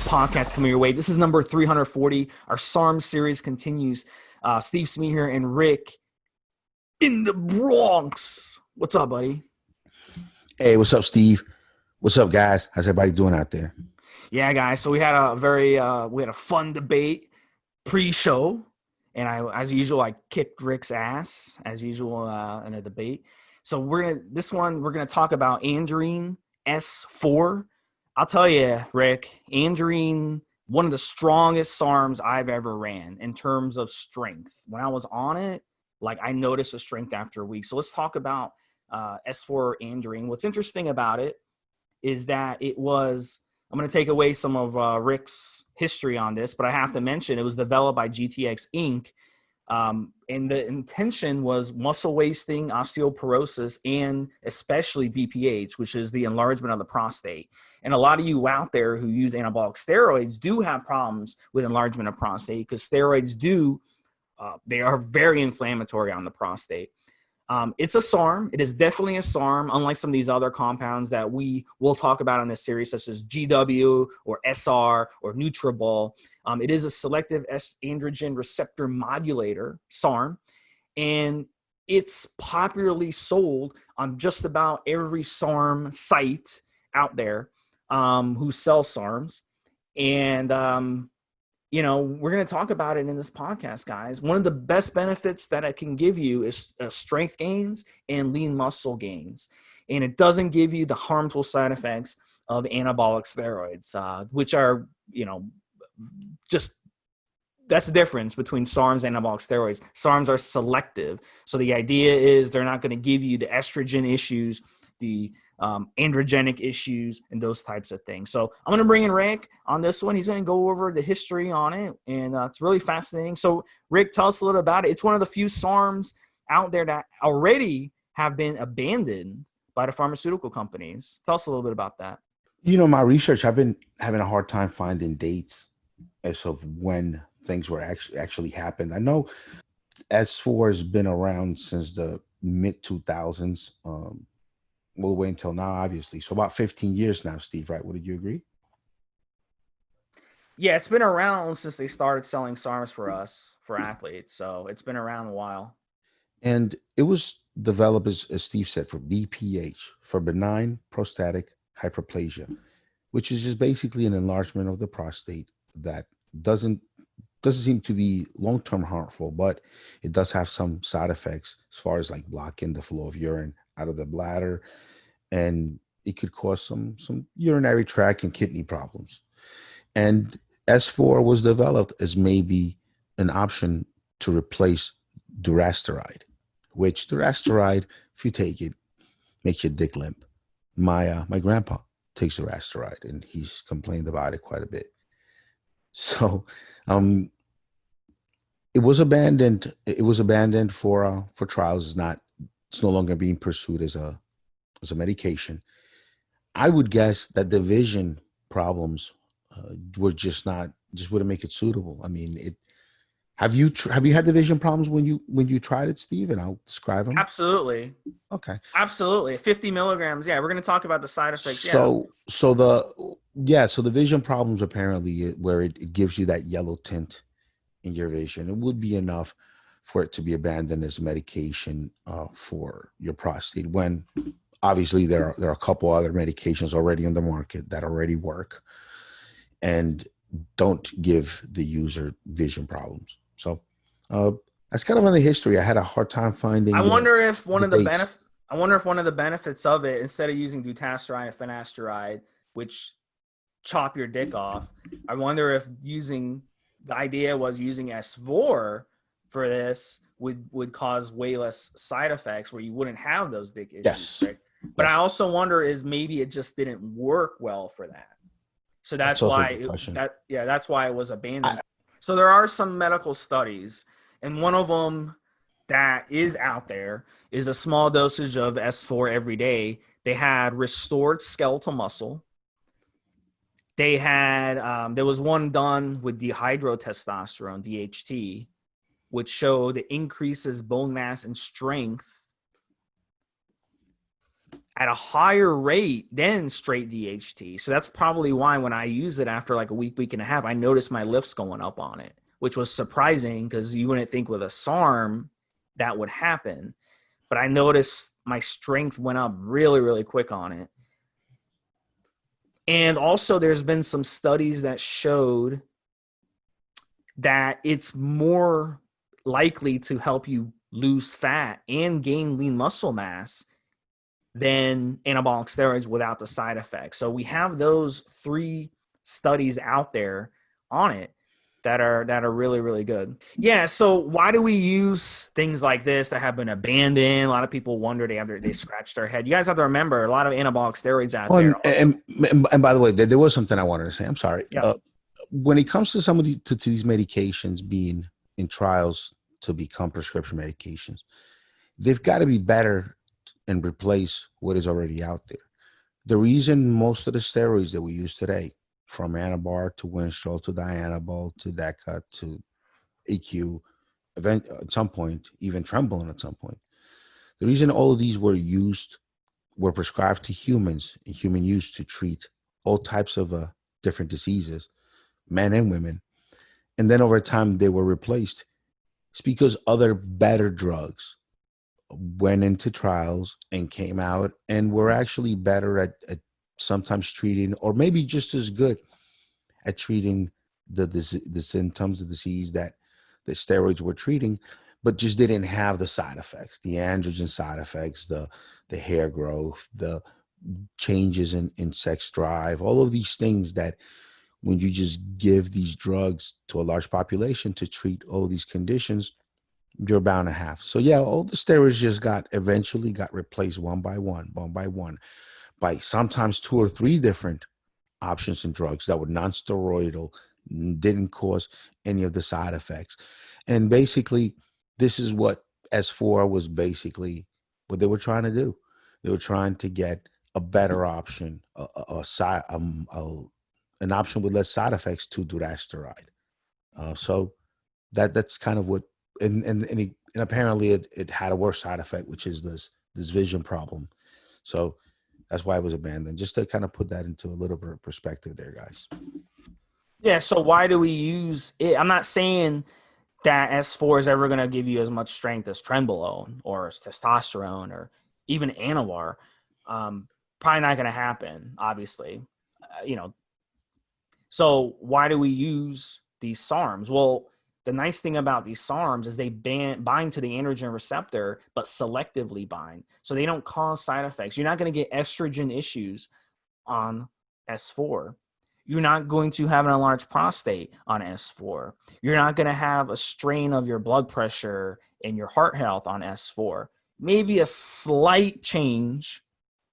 podcast coming your way. This is number 340. Our SARMS series continues. Stevesmi here and Rick in the Bronx. What's up, buddy? Hey, what's up, Steve? What's up, guys? How's everybody doing out there? Yeah, guys. So we had a fun debate pre-show, and as usual, kicked Rick's ass as usual in a debate. So we're gonna talk about Andarine S4. I'll tell you, Rick, Andarine, one of the strongest SARMs I've ever ran in terms of strength. When I was on it, I noticed a strength after a week. So let's talk about S4 Andarine. What's interesting about it is that I'm going to take away some of Rick's history on this, but I have to mention it was developed by GTX Inc. And the intention was muscle wasting, osteoporosis, and especially BPH, which is the enlargement of the prostate. And a lot of you out there who use anabolic steroids do have problems with enlargement of prostate because steroids they are very inflammatory on the prostate. It's a SARM. It is definitely a SARM, unlike some of these other compounds that we will talk about in this series, such as GW or SR or Nutrabol. It is a selective androgen receptor modulator, SARM, and it's popularly sold on just about every SARM site out there who sells SARMs. And we're going to talk about it in this podcast, guys. One of the best benefits that it can give you is strength gains and lean muscle gains. And it doesn't give you the harmful side effects of anabolic steroids, which are, that's the difference between SARMs and anabolic steroids. SARMs are selective. So the idea is they're not going to give you the estrogen issues, the androgenic issues, and those types of things. So I'm going to bring in Rick on this one. He's going to go over the history on it, and it's really fascinating. So Rick, tell us a little about it. It's one of the few SARMs out there that already have been abandoned by the pharmaceutical companies. Tell us a little bit about that. My research, I've been having a hard time finding dates as of when things were actually happened. I know S4 has been around since the mid 2000s. We'll wait until now, obviously. So about 15 years now, Steve, right? Would you agree? Yeah, it's been around since they started selling SARMs for us, for athletes. So it's been around a while. And it was developed, as Steve said, for BPH, for benign prostatic hyperplasia, which is just basically an enlargement of the prostate that doesn't seem to be long-term harmful, but it does have some side effects as far as blocking the flow of urine out of the bladder, and it could cause some urinary tract and kidney problems. And S4 was developed as maybe an option to replace durasteride, which durasteride, if you take it, makes your dick limp. My grandpa takes durasteride, and he's complained about it quite a bit. So it was abandoned. It was abandoned for trials. It's no longer being pursued as a medication. I would guess that the vision problems wouldn't make it suitable. I mean, have you had the vision problems when you tried it, Steve? And I'll describe them. Absolutely. Okay. Absolutely. 50 milligrams. Yeah, we're going to talk about the side effects. So the vision problems apparently where it gives you that yellow tint in your vision, it would be enough for it to be abandoned as medication for your prostate, when obviously there are a couple other medications already on the market that already work and don't give the user vision problems. So that's kind of on the history. I had a hard time finding. I wonder if one of the benefits of it, instead of using dutasteride and finasteride, which chop your dick off, I wonder if the idea was using S4 for this would cause way less side effects, where you wouldn't have those dick issues. Yes. Right? But yes. I also wonder is maybe it just didn't work well for that. So that's why it was abandoned. So there are some medical studies, and one of them that is out there is a small dosage of S4 every day. They had restored skeletal muscle. They had there was one done with dihydrotestosterone, DHT, which showed it increases bone mass and strength at a higher rate than straight DHT. So that's probably why when I use it after like a week and a half, I noticed my lifts going up on it, which was surprising because you wouldn't think with a SARM that would happen. But I noticed my strength went up really, really quick on it. And also there's been some studies that showed that it's more likely to help you lose fat and gain lean muscle mass than anabolic steroids without the side effects. So we have those 3 studies out there on it that are really, really good. Yeah. So why do we use things like this that have been abandoned? A lot of people wonder, they scratch their head. You guys have to remember a lot of anabolic steroids out there. And by the way, there was something I wanted to say. I'm sorry. Yeah. When it comes to some of to these medications being in trials to become prescription medications, they've got to be better and replace what is already out there. The reason most of the steroids that we use today, from Anabar to Winstrol to Dianabol to Deca to AQ, at some point, even Trembolone at some point, the reason all of these were prescribed to humans in human use to treat all types of different diseases, men and women, and then over time they were replaced. It's because other better drugs went into trials and came out and were actually better at sometimes treating, or maybe just as good at treating the symptoms of disease that the steroids were treating, but just didn't have the side effects, the androgen side effects, the hair growth, the changes in sex drive, all of these things that when you just give these drugs to a large population to treat all of these conditions, you're bound to have. So yeah, all the steroids just eventually got replaced one by one, by sometimes 2 or 3 different options and drugs that were non-steroidal, didn't cause any of the side effects. And basically, this is what S4 was basically what they were trying to do. They were trying to get a better option, an option with less side effects to durasteride. So that's kind of what, and apparently it had a worse side effect, which is this vision problem. So that's why it was abandoned. Just to kind of put that into a little bit of perspective there, guys. Yeah. So why do we use it? I'm not saying that S4 is ever going to give you as much strength as Trenbolone or testosterone or even Anavar. Probably not going to happen, obviously. So why do we use these SARMs? Well, the nice thing about these SARMs is they bind to the androgen receptor, but selectively bind. So they don't cause side effects. You're not going to get estrogen issues on S4. You're not going to have an enlarged prostate on S4. You're not going to have a strain of your blood pressure and your heart health on S4. Maybe a slight change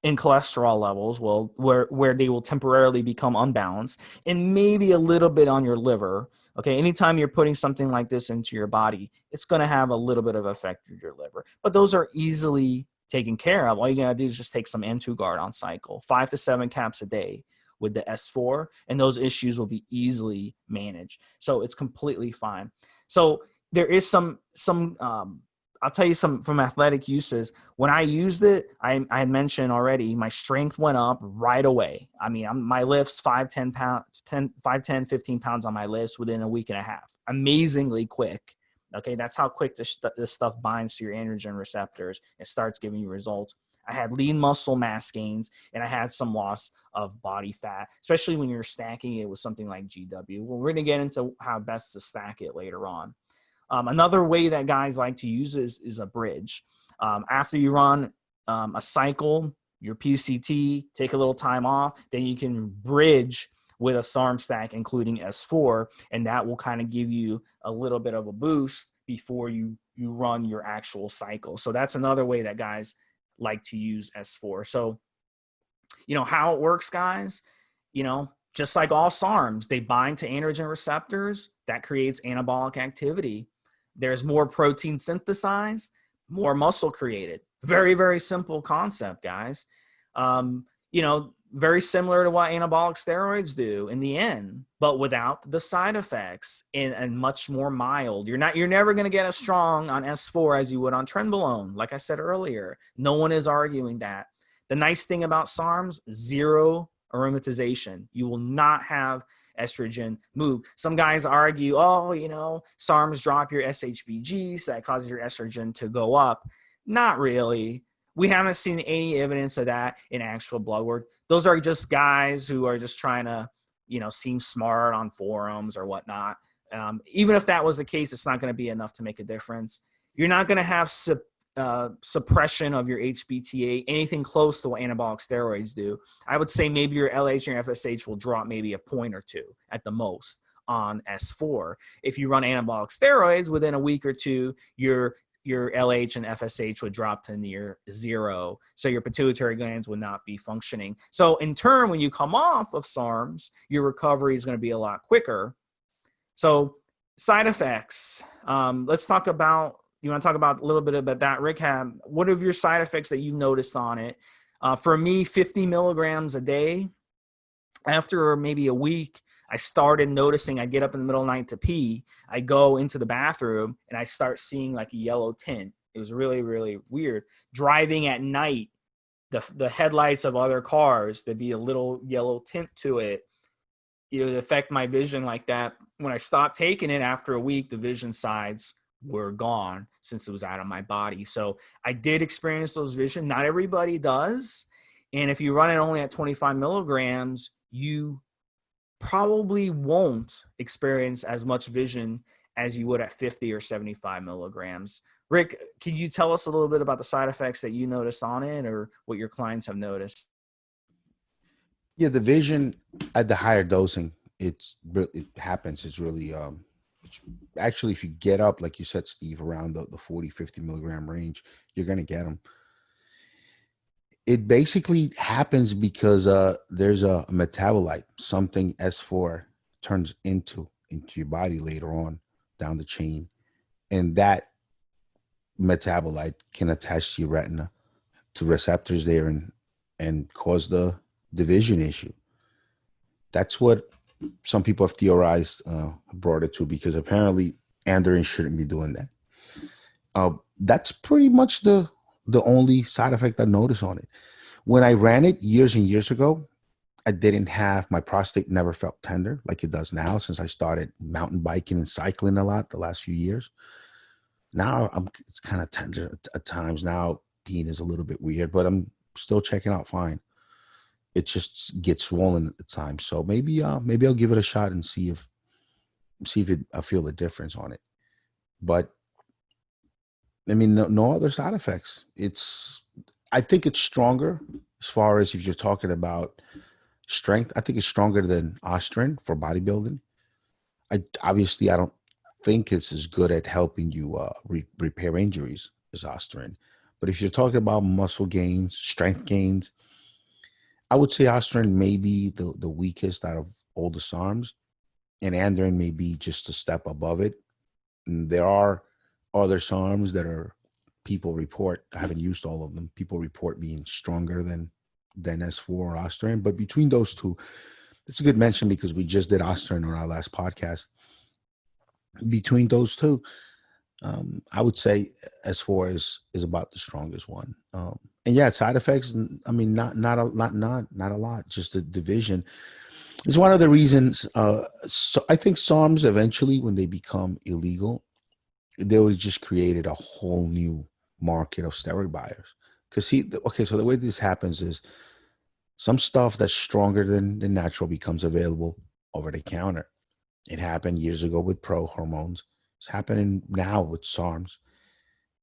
in cholesterol levels where they will temporarily become unbalanced, and maybe a little bit on your liver. Okay, anytime you're putting something like this into your body, it's going to have a little bit of effect with your liver. But those are easily taken care of. All you got to do is just take some N2 on cycle, 5 to 7 caps a day with the S4, and those issues will be easily managed. So it's completely fine. So there is some I'll tell you some from athletic uses. When I used it, I had mentioned already, my strength went up right away. I mean, my lifts, 15 pounds on my lifts within a week and a half. Amazingly quick. Okay, that's how quick this stuff binds to your androgen receptors. It starts giving you results. I had lean muscle mass gains, and I had some loss of body fat, especially when you're stacking it with something like GW. Well, we're going to get into how best to stack it later on. Another way that guys like to use is a bridge. After you run a cycle, your PCT, take a little time off, then you can bridge with a SARM stack, including S4, and that will kind of give you a little bit of a boost before you run your actual cycle. So that's another way that guys like to use S4. So, how it works, guys, just like all SARMs, they bind to androgen receptors. That creates anabolic activity. There's more protein synthesized, more muscle created. Very, very simple concept, guys. Very similar to what anabolic steroids do in the end, but without the side effects and much more mild. You're never going to get as strong on S4 as you would on Trenbolone. Like I said earlier, no one is arguing that. The nice thing about SARMs, zero aromatization. You will not have estrogen move. Some guys argue, oh, SARMs drop your SHBG, so that causes your estrogen to go up. Not really. We haven't seen any evidence of that in actual blood work. Those are just guys who are just trying to, seem smart on forums or whatnot. Even if that was the case, it's not going to be enough to make a difference. You're not going to have suppression of your HBTA, anything close to what anabolic steroids do. I would say maybe your LH and your FSH will drop maybe a point or two at the most on S4. If you run anabolic steroids, within a week or two, your LH and FSH would drop to near zero. So your pituitary glands would not be functioning. So in turn, when you come off of SARMs, your recovery is going to be a lot quicker. So side effects. Let's talk about, you want to talk about a little bit about that, Rick? What are your side effects that you noticed on it? For me, 50 milligrams a day. After maybe a week, I started noticing I get up in the middle of the night to pee. I go into the bathroom and I start seeing like a yellow tint. It was really, really weird. Driving at night, the headlights of other cars, there'd be a little yellow tint to it. It would affect my vision like that. When I stopped taking it after a week, the vision sides were gone since it was out of my body. So I did experience those vision. Not everybody does. And if you run it only at 25 milligrams, you probably won't experience as much vision as you would at 50 or 75 milligrams. Rick, can you tell us a little bit about the side effects that you noticed on it or what your clients have noticed? Yeah, the vision at the higher dosing, it happens. It's really, it's actually, if you get up, like you said, Steve, around the 40, 50 milligram range, you're going to get them. It basically happens because there's a metabolite, something S4 turns into your body later on down the chain. And that metabolite can attach to your retina, to receptors there, and cause the vision issue. That's what some people have theorized, brought it to, because apparently Andarine shouldn't be doing that. That's pretty much the only side effect I noticed on it. When I ran it years and years ago, I didn't have, my prostate never felt tender like it does now since I started mountain biking and cycling a lot the last few years. Now it's kind of tender at times. Now peeing is a little bit weird, but I'm still checking out fine. It just gets swollen at the time. So maybe I'll give it a shot and see if I feel a difference on it. But I mean, no other side effects. I think it's stronger as far as if you're talking about strength. I think it's stronger than Ostrin for bodybuilding. I don't think it's as good at helping you repair injuries as Ostrin. But if you're talking about muscle gains, strength gains, I would say Ostrin may be the weakest out of all the SARMs, and Andarine may be just a step above it. And there are other SARMs that people report, I haven't used all of them, people report being stronger than S4 or Ostrin. But between those two, it's a good mention because we just did Ostrin on our last podcast. Between those two, I would say S4 is about the strongest one. And yeah, side effects, I mean, not a lot, just the division. It's one of the reasons. So I think SARMs eventually, when they become illegal, they would just created a whole new market of steroid buyers. Because so the way this happens is some stuff that's stronger than natural becomes available over the counter. It happened years ago with pro hormones. It's happening now with SARMs,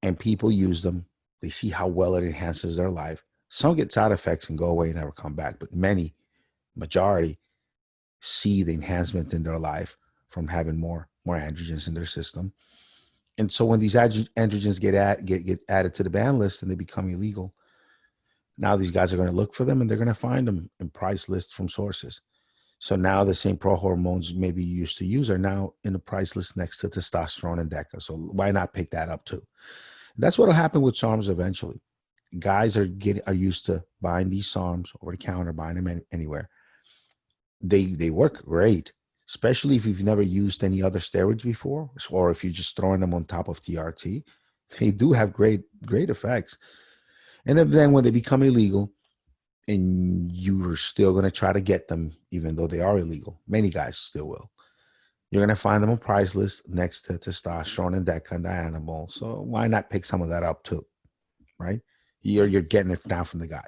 and people use them. They see how well it enhances their life. Some get side effects and go away and never come back, but majority see the enhancement in their life from having more androgens in their system. And so when these androgens get added to the ban list and they become illegal, now these guys are going to look for them and they're going to find them in price lists from sources. So now the same pro hormones maybe you used to use are now in the price list next to testosterone and DECA. So why not pick that up too? That's what will happen with SARMs eventually. Guys are used to buying these SARMs over the counter, buying them anywhere. They work great, especially if you've never used any other steroids before, or if you're just throwing them on top of TRT. They do have great effects. And then when they become illegal, and you are still going to try to get them, even though they are illegal. Many guys still will. You're going to find them on price list next to testosterone and that kind of animal. So why not pick some of that up too, right? You're getting it now from the guy.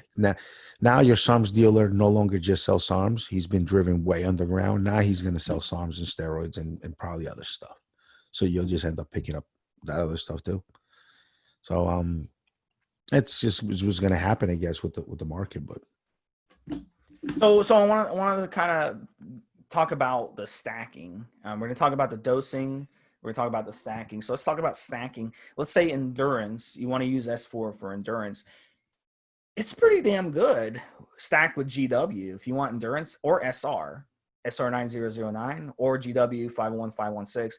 Now your SARMS dealer no longer just sells SARMS. He's been driven way underground. Now he's going to sell SARMS and steroids and probably other stuff. So you'll just end up picking up that other stuff too. So it's just what's going to happen, I guess, with the market. But so I want to kind of talk about the stacking. We're going to talk about the dosing. We're going to talk about the stacking. So let's talk about stacking. Let's say endurance. You want to use S4 for endurance. It's pretty damn good stacked with GW if you want endurance, or SR 9009 or GW 501516.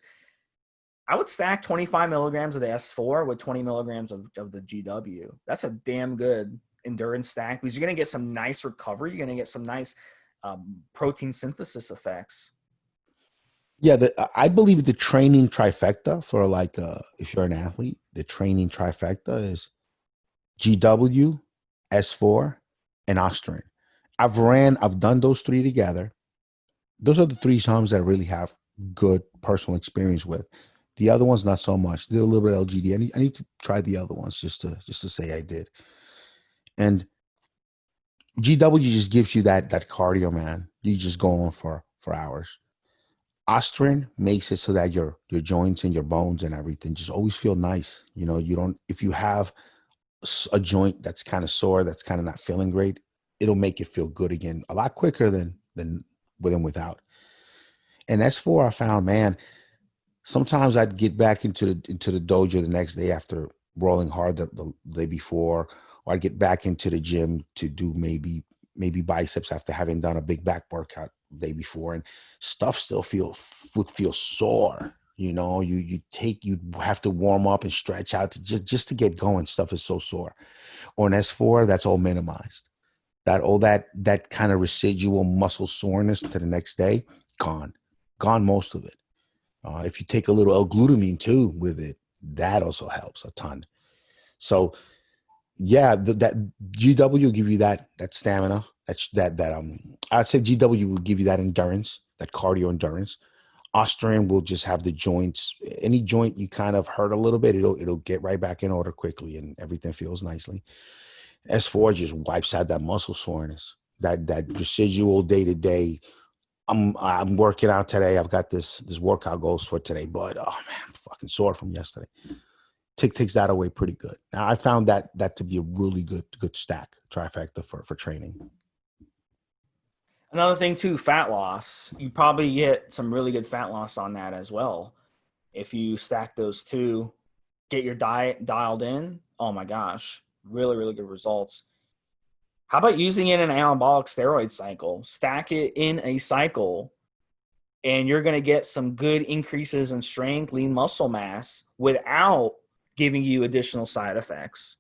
I would stack 25 milligrams of the S4 with 20 milligrams of the GW. That's a damn good endurance stack because you're going to get some nice recovery. You're going to get some nice protein synthesis effects. Yeah, I believe the training trifecta for like if you're an athlete, the training trifecta is GW, S4, and Austrian. I've done those three together. Those are the three SARMs that I really have good personal experience with. The other ones, not so much. Did a little bit of LGD. I need to try the other ones just to say I did. And GW just gives you that cardio, man. You just go on for hours. Austrian makes it so that your joints and your bones and everything just always feel nice. You know, you don't, if you have a joint that's kind of sore, that's kind of not feeling great, it'll make it feel good again a lot quicker than with and without. And S4, I found, man, sometimes I'd get back into the dojo the next day after rolling hard the day before, or I'd get back into the gym to do maybe biceps after having done a big back workout the day before, and stuff still would feel sore. You know, you have to warm up and stretch out to just to get going. Stuff is so sore. Or an S4, that's all minimized. That kind of residual muscle soreness to the next day, gone most of it. If you take a little L-glutamine too with it, that also helps a ton. So yeah, that GW will give you that stamina. I'd say GW will give you that endurance, that cardio endurance. Austrian will just have the joints. Any joint you kind of hurt a little bit, it'll get right back in order quickly, and everything feels nicely. S4 just wipes out that muscle soreness, that residual day to day. I'm working out today. I've got this workout goals for today, but oh man, I'm fucking sore from yesterday. Takes that away pretty good. Now I found that to be a really good stack trifecta for training. Another thing too, fat loss. You probably get some really good fat loss on that as well. If you stack those two, get your diet dialed in, oh my gosh, really, really good results. How about using it in an anabolic steroid cycle? Stack it in a cycle, and you're going to get some good increases in strength, lean muscle mass without giving you additional side effects.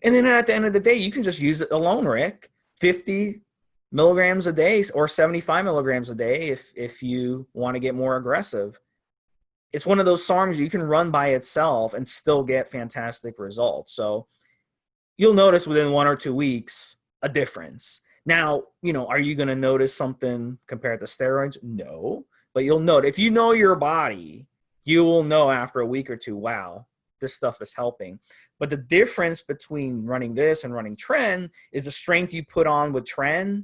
And then at the end of the day, you can just use it alone, Rick. 50 milligrams a day or 75 milligrams a day if you want to get more aggressive. It's one of those SARMs you can run by itself and still get fantastic results. So you'll notice within 1 or 2 weeks a difference. Now, you know, are you going to notice something compared to steroids? No, but you'll note, if you know your body, you will know after a week or two, wow, this stuff is helping. But the difference between running this and running Tren is the strength you put on with Tren,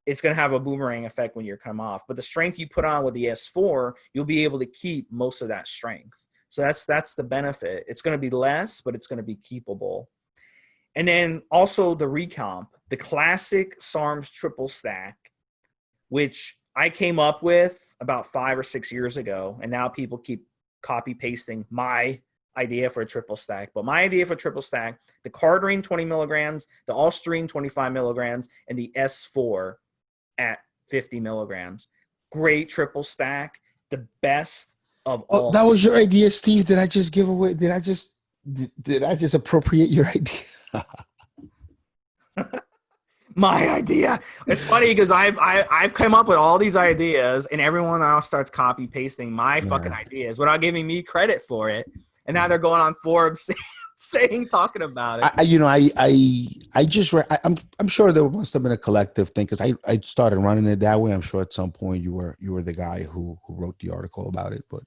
it's going to have a boomerang effect when you come off. But the strength you put on with the S4, you'll be able to keep most of that strength. So that's the benefit. It's going to be less, but it's going to be keepable. And then also the recomp, the classic SARMS triple stack, which I came up with about 5 or 6 years ago. And now people keep copy pasting my idea for a triple stack. But my idea for triple stack, the Cardarine 20 milligrams, the Austrian 25 milligrams, and the S4 at 50 milligrams. Great triple stack. The best of all. That was your idea, Steve. Did I just give away? Did I just appropriate your idea? My idea. It's funny because I've come up with all these ideas, and everyone else starts copy pasting my fucking ideas without giving me credit for it. And now they're going on Forbes talking about it. I just I'm sure there must have been a collective thing because I started running it that way. I'm sure at some point you were the guy who wrote the article about it. But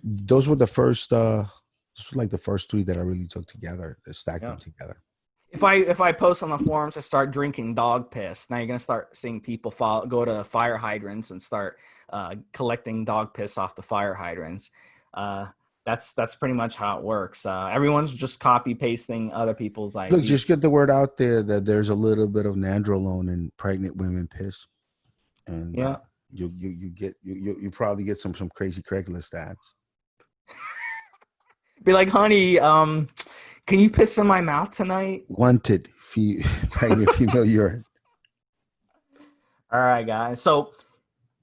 those were the first this was like the first three that I really took together, stacked them together. If I post on the forums to start drinking dog piss, now you're gonna start seeing people go to fire hydrants and start collecting dog piss off the fire hydrants. That's pretty much how it works. Everyone's just copy pasting other people's ideas. Look, just get the word out there that there's a little bit of nandrolone in pregnant women piss, and you probably get some crazy Craigslist ads. Be like, honey, can you piss in my mouth tonight? Wanted pregnant female urine. All right, guys. So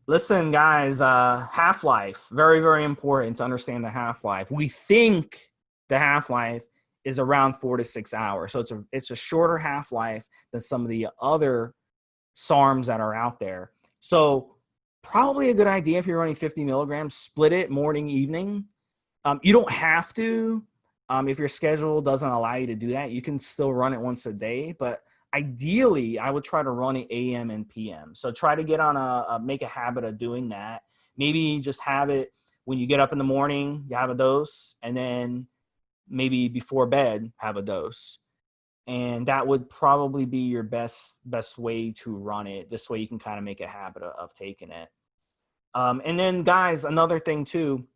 listen, guys, half-life, very, very important to understand the half-life. We think the half-life is around 4 to 6 hours. So it's a shorter half-life than some of the other SARMs that are out there. So probably a good idea if you're running 50 milligrams, split it morning, evening. You don't have to. If your schedule doesn't allow you to do that, you can still run it once a day. But ideally, I would try to run it AM and PM. So try to get on make a habit of doing that. Maybe just have it when you get up in the morning, you have a dose, and then maybe before bed, have a dose. And that would probably be your best way to run it. This way you can kind of make a habit of taking it. And then, guys, another thing too,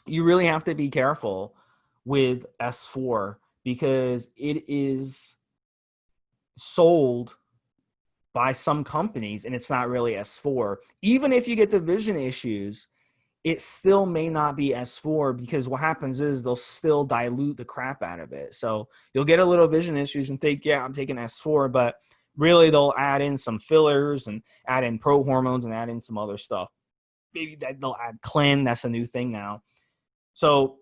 you really have to be careful with S4 because it is sold by some companies and it's not really S4. Even if you get the vision issues, it still may not be S4 because what happens is they'll still dilute the crap out of it. So you'll get a little vision issues and think, yeah, I'm taking S4, but really they'll add in some fillers and add in pro hormones and add in some other stuff. Maybe that they'll add Clen. That's a new thing now. So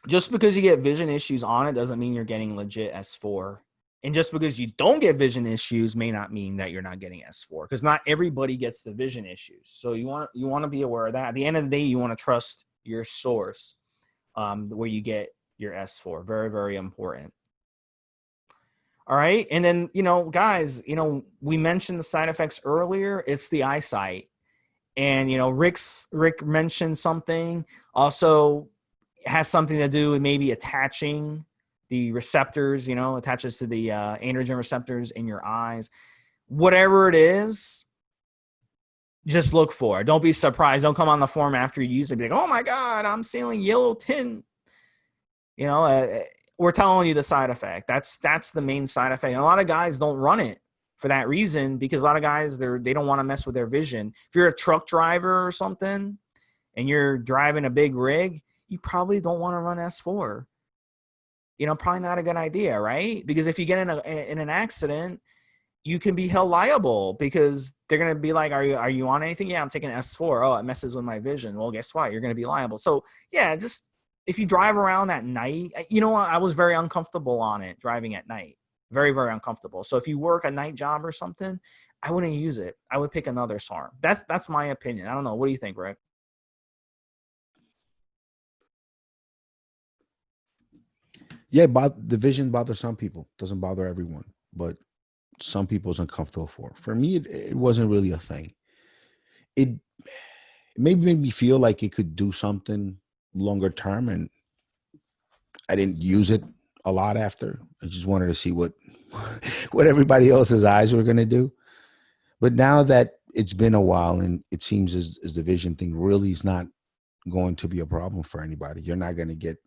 just because you get vision issues on it doesn't mean you're getting legit S4. And just because you don't get vision issues may not mean that you're not getting S4 because not everybody gets the vision issues. So you want to be aware of that. At the end of the day, you want to trust your source where you get your S4. Very, very important. All right. And then, guys, we mentioned the side effects earlier. It's the eyesight. And, Rick mentioned something also has something to do with maybe attaching the receptors, attaches to the androgen receptors in your eyes. Whatever it is, just look for it. Don't be surprised. Don't come on the forum after you use it. Be like, oh my God, I'm seeing yellow tint. We're telling you the side effect. That's the main side effect. And a lot of guys don't run it for that reason because a lot of guys, they don't want to mess with their vision. If you're a truck driver or something and you're driving a big rig, you probably don't want to run S4. Probably not a good idea, right? Because if you get in an accident, you can be held liable because they're going to be like, are you on anything? Yeah, I'm taking S4. Oh, it messes with my vision. Well, guess what? You're going to be liable. So yeah, just if you drive around at night, I was very uncomfortable on it driving at night. Very, very uncomfortable. So if you work a night job or something, I wouldn't use it. I would pick another SARM. That's my opinion. I don't know. What do you think, Rick? Yeah, the vision bothers some people. Doesn't bother everyone, but some people's uncomfortable for. For me, it wasn't really a thing. It maybe made me feel like it could do something longer term, and I didn't use it a lot after. I just wanted to see what everybody else's eyes were going to do. But now that it's been a while, and it seems as the vision thing really is not going to be a problem for anybody. You're not going to get,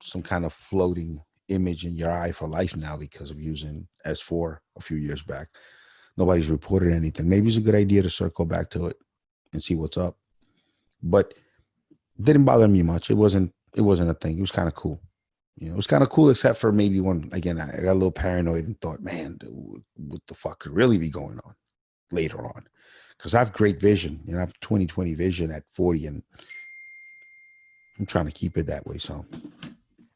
some kind of floating image in your eye for life now because of using S4 a few years back. Nobody's reported anything. Maybe it's a good idea to circle back to it and see what's up. But it didn't bother me much. It wasn't a thing. It was kind of cool. It was kind of cool, except for maybe when, again, I got a little paranoid and thought, man, what the fuck could really be going on later on? Because I have great vision. I have 20/20 vision at 40, and I'm trying to keep it that way. So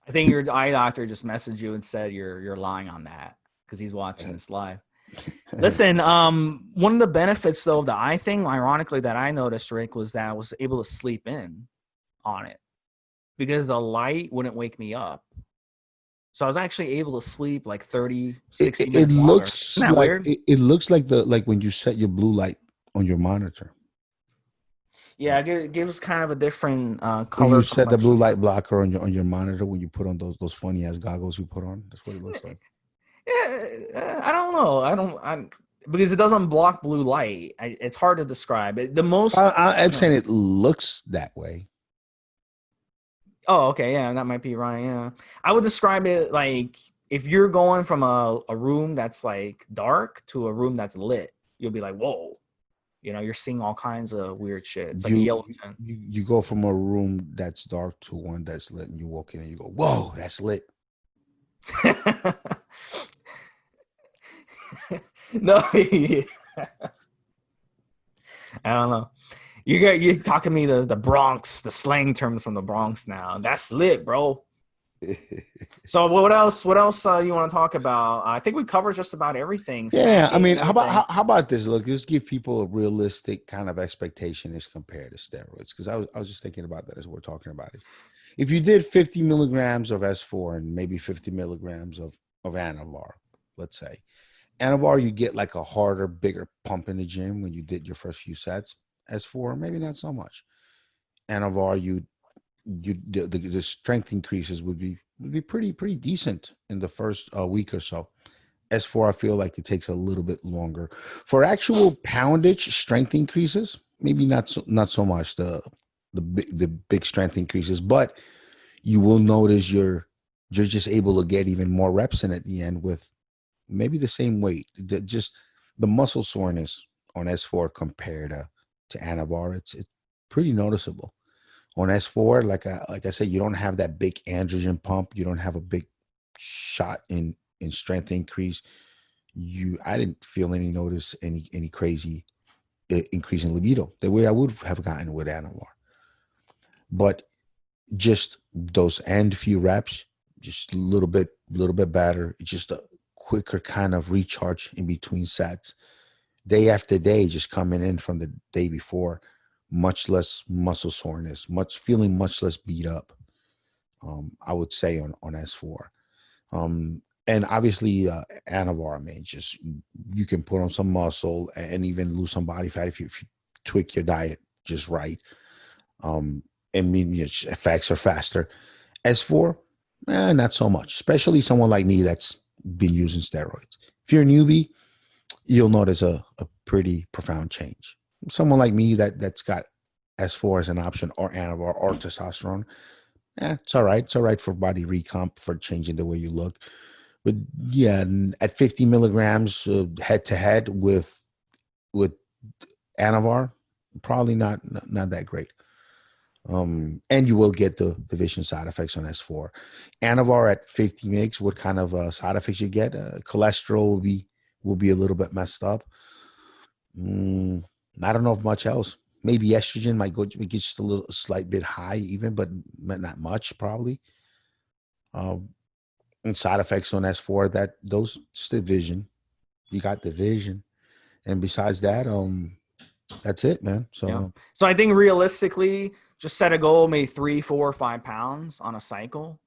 I think your eye doctor just messaged you and said you're lying on that because he's watching this live. Listen, one of the benefits though of the eye thing, ironically, that I noticed, Rick, was that I was able to sleep in on it because the light wouldn't wake me up. So I was actually able to sleep like 30, It, 60 it, it minutes longer. looks Isn't that like weird? it looks like when you set your blue light on your monitor. Yeah, it gives kind of a different When you color set the blue complexion. light blocker on your monitor, when you put on those funny ass goggles you put on, that's what it looks like. Yeah, I don't know. I'm because it doesn't block blue light. It's hard to describe. The most, I'm you know. saying it looks that way. Oh, okay, yeah, that might be right. Yeah, I would describe it like if you're going from a room that's like dark to a room that's lit, you'll be like, whoa, you're seeing all kinds of weird shit. It's like a You yellow tint. you go from a room that's dark to one that's lit, and you walk in and you go, "Whoa, that's lit." No, I don't know. You talking me the Bronx, the slang terms from the Bronx now. That's lit, bro. So what else? What else you want to talk about? I think we covered just about everything, Yeah, I snacking mean, and everything. how about this? Look, let's give people a realistic kind of expectation as compared to steroids. Because I was just thinking about that as we're talking about it. If you did 50 milligrams of S4 and maybe 50 milligrams of Anavar, let's say, Anavar, you get like a harder, bigger pump in the gym when you did your first few sets. S4, maybe not so much. Anavar, the strength increases would be pretty decent in the first week or so. S4, I feel like it takes a little bit longer for actual poundage strength increases. Maybe not so much the big strength increases, but you will notice you're just able to get even more reps in at the end with maybe the same weight. Just the muscle soreness on S4 compared to Anavar, it's pretty noticeable. On S4, like I said, you don't have that big androgen pump. You don't have a big shot in strength increase. I didn't feel any crazy increase in libido the way I would have gotten with Anavar. But just those end few reps, just a little bit better. Just a quicker kind of recharge in between sets. Day after day, just coming in from the day before, much less muscle soreness, feeling much less beat up. I would say on S4. And obviously, Anavar, man, just you can put on some muscle and even lose some body fat if you tweak your diet just right. I mean, effects are faster. S4, not so much, especially someone like me that's been using steroids. If you're a newbie, you'll notice a pretty profound change. Someone like me that's got S4 as an option or Anavar or testosterone, it's all right. It's all right for body recomp, for changing the way you look. But yeah, at 50 milligrams head to head with Anavar, probably not that great. And you will get the vision side effects on S4. Anavar at 50 mgs, what kind of side effects you get? Cholesterol will be a little bit messed up. I don't know if much else. Maybe estrogen might get just a slight bit high, even, but not much probably. And side effects on S4 those it's the vision. You got the vision, and besides that, that's it, man. Yeah. So So I think realistically, just set a goal, maybe 3, 4, 5 pounds on a cycle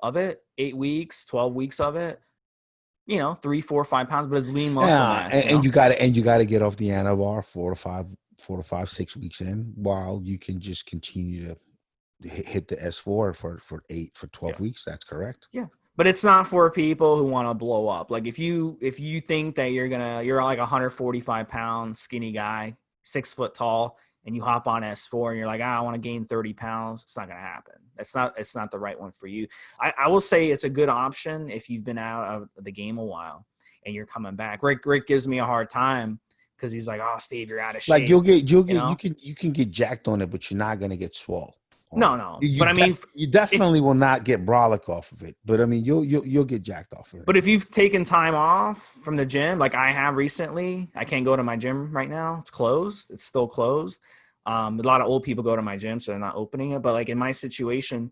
of it, 8 weeks, 12 weeks of it. 3, 4, 5 pounds, but it's lean muscle yeah, mass. and you got to get off the Anavar 4 to 5, 6 weeks in, while you can just continue to hit the S4 for 12 Yeah. weeks. That's correct. Yeah. But it's not for people who want to blow up. Like if you think that you're like a 145-pound skinny guy, 6 foot tall, and you hop on S4 and you're like, I want to gain 30 pounds. It's not going to happen. It's not the right one for you. I will say it's a good option if you've been out of the game a while and you're coming back. Rick gives me a hard time because he's like, oh, Steve, you're out of Like shape. you can get jacked on it, but you're not gonna get swole on it. No. But I mean, You if definitely will not get brolic off of it. But I mean, you'll get jacked off of it. But if you've taken time off from the gym, like I have recently, I can't go to my gym right now. It's closed. It's still closed. A lot of old people go to my gym, so they're not opening it. But like in my situation,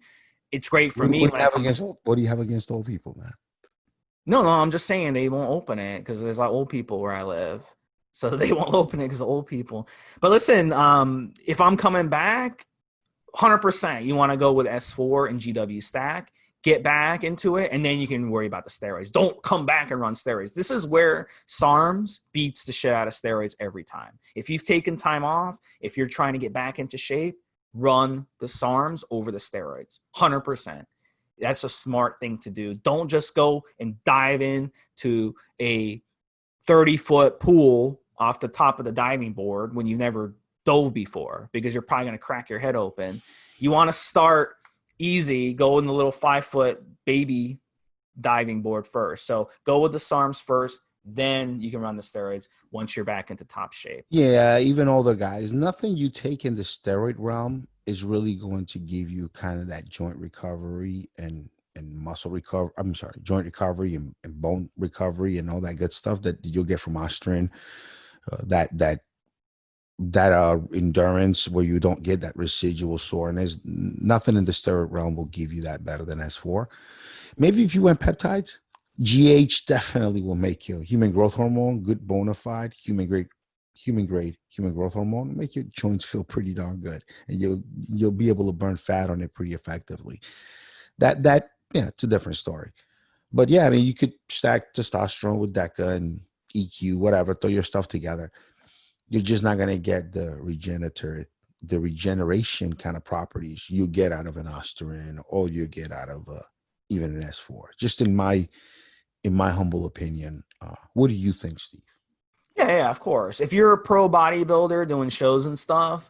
it's great for me when I come. What do you have against old people, man? No, I'm just saying they won't open it because there's like old people where I live, so they won't open it because of old people. But listen, if I'm coming back, 100%, you want to go with S4 and GW stack. get back into it, and then you can worry about the steroids. Don't come back and run steroids. This is where SARMS beats the shit out of steroids every time. If you've taken time off, if you're trying to get back into shape, run the SARMS over the steroids, 100%. That's a smart thing to do. Don't just go and dive into a 30-foot pool off the top of the diving board when you've never dove before, because you're probably going to crack your head open. You want to start easy, go in the little 5-foot baby diving board first. So go with the SARMs first, then you can run the steroids once you're back into top shape. Yeah, even older guys, nothing you take in the steroid realm is really going to give you kind of that joint recovery and muscle recovery. I'm sorry, joint recovery and bone recovery and all that good stuff that you'll get from Austrian. That endurance where you don't get that residual soreness. Nothing in the steroid realm will give you that better than S4. Maybe if you went peptides, GH definitely will make you human growth hormone, good bona fide human grade human growth hormone, make your joints feel pretty darn good, and you'll be able to burn fat on it pretty effectively. That yeah, it's a different story. But yeah, I mean, you could stack testosterone with DECA and EQ, whatever, throw your stuff together. You're just not going to get the regeneration kind of properties you get out of an Austrian, or you get out of even an S4. Just in my humble opinion. What do you think, Steve? Yeah, of course. If you're a pro bodybuilder doing shows and stuff,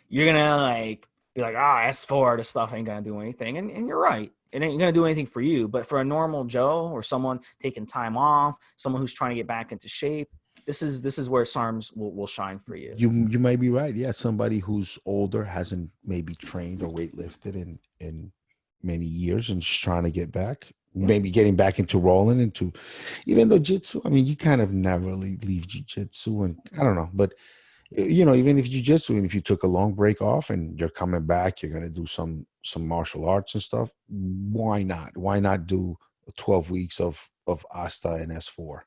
you're gonna like be like, S4, this stuff ain't gonna do anything. And you're right. It ain't gonna do anything for you. But for a normal Joe or someone taking time off, someone who's trying to get back into shape, this is where SARMs will shine for you. You might be right. Yeah, somebody who's older, hasn't maybe trained or weightlifted in many years and just trying to get back. Maybe getting back into rolling into, even though jitsu, I mean, you kind of never really leave jiu-jitsu, and I don't know, but even if jiu-jitsu, and if you took a long break off and you're coming back, you're going to do some martial arts and stuff. Why not? Why not do 12 weeks of Asta and S4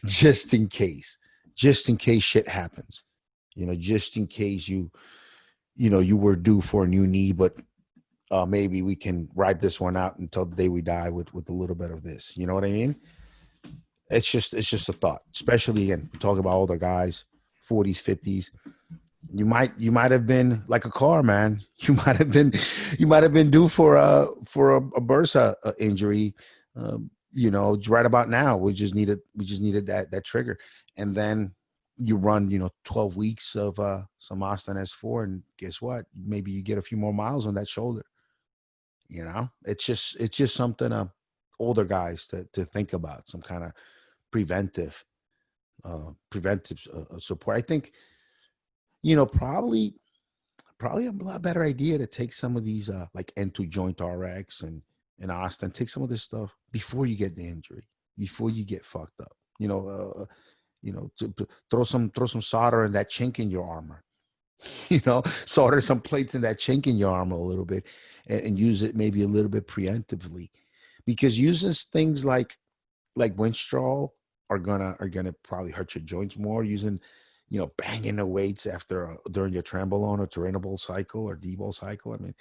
just in case shit happens, just in case you were due for a new knee, but maybe we can ride this one out until the day we die with a little bit of this. You know what I mean? It's just a thought, especially again, talking about older guys, 40s, 50s. You might have been like a car, man. You might have been due for a bursa injury. Right about now, we just needed that trigger, and then you run 12 weeks of some Austin S4, and guess what? Maybe you get a few more miles on that shoulder. It's just something older guys to think about, some kind of preventive support. I think probably a lot better idea to take some of these like N2 Joint RX and Austin, take some of this stuff before you get the injury, before you get fucked up. To throw some solder in that chink in your armor. Solder some plates in that chink in your armor a little bit, and use it maybe a little bit preemptively, because using things like Winstrol are gonna probably hurt your joints more. Using banging the weights during your Trenbolone or Turinabol cycle or D-bol cycle, I mean,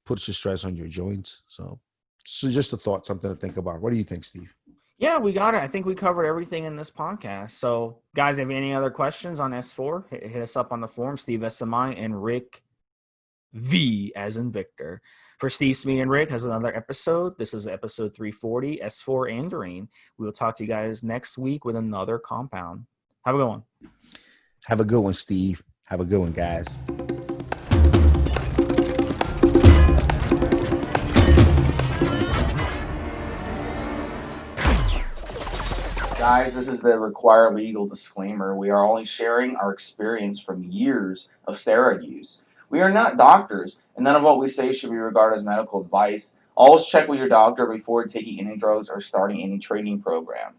puts the stress on your joints. So just a thought, something to think about. What do you think, Steve? Yeah, we got it. I think we covered everything in this podcast. So, guys, have any other questions on S4? Hit us up on the forum, Steve SMI and Rick V as in Victor. For Stevesmi and Rick has another episode. This is episode 340, S4 Andarine. We will talk to you guys next week with another compound. Have a good one. Have a good one, Steve. Have a good one, guys. Guys, this is the required legal disclaimer. We are only sharing our experience from years of steroid use. We are not doctors, and none of what we say should be regarded as medical advice. Always check with your doctor before taking any drugs or starting any training program.